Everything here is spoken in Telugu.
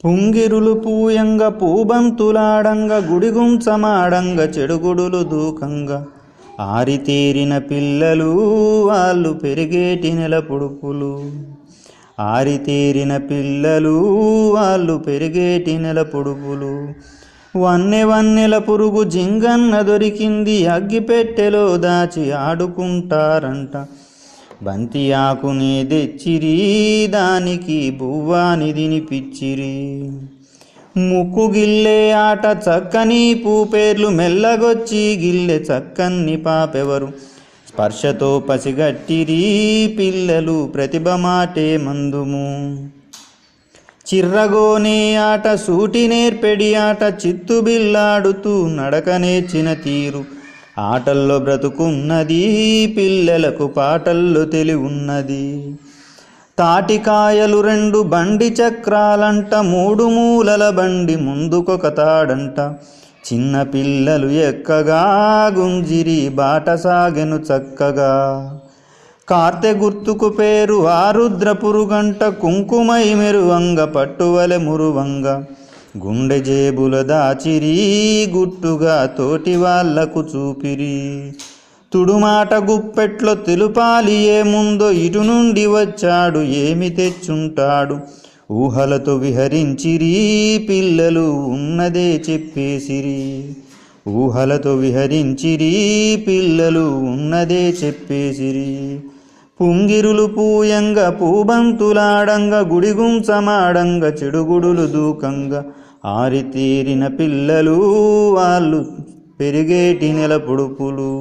పుంగిరులు పూయంగ పూబంతులాడంగ గుడిగుంచమాడంగ చెడుగుడులు దూకంగ ఆరితేరిన పిల్లలు వాళ్ళు పెరిగేటి నెల పొడుపులు. ఆరితేరిన పిల్లలు వాళ్ళు పెరిగేటి నెల పొడుపులు. వన్నెల పురుగు జింగన్న దొరికింది అగ్గిపెట్టెలో దాచి ఆడుకుంటారంట. బంతి ఆకునే తెచ్చిరి దానికి బువ్వాని తినిపిచ్చిరి. ముక్కు గిల్లే ఆట చక్కని పూపేర్లు మెల్లగొచ్చి గిల్లె చక్కన్ని పాపెవరు. స్పర్శతో పసిగట్టిరి పిల్లలు ప్రతిభ మాటే మందుము. చిర్రగోనే ఆట సూటి నేర్పెడి ఆట చిత్తు బిల్లాడుతూ నడక నేర్చిన తీరు. ఆటల్లో బ్రతుకున్నది పిల్లలకు పాటల్లో తెలివున్నది. తాటికాయలు 2 బండి చక్రాలంట 3 మూలల బండి ముందుకొక తాడంట. చిన్న పిల్లలు ఎక్కగా గుంజిరి బాట సాగెను చక్కగా. కార్తె గుర్తుకు పేరు ఆరుద్ర పురుగంట కుంకుమై మెరువంగ పట్టువలె మురువంగ. గుండె జేబుల దాచిరి గుట్టుగా తోటి వాళ్లకు చూపిరి. తుడుమాట గుప్పెట్లో తెలుపాలి ఏముందో ఇటు నుండి వచ్చాడు ఏమి తెచ్చుంటాడు. ఊహలతో విహరించిరి పిల్లలు ఉన్నదే చెప్పేసిరి. ఊహలతో విహరించిరి పిల్లలు ఉన్నదే చెప్పేసిరి. పుంగిరులు పూయంగ పూబంతులాడంగ గుడిగుంచమాడంగ చెడుగుడులు దూకంగ ఆరితేరిన పిల్లలు వాళ్ళు పెరిగేటి నెల పొడుపులు.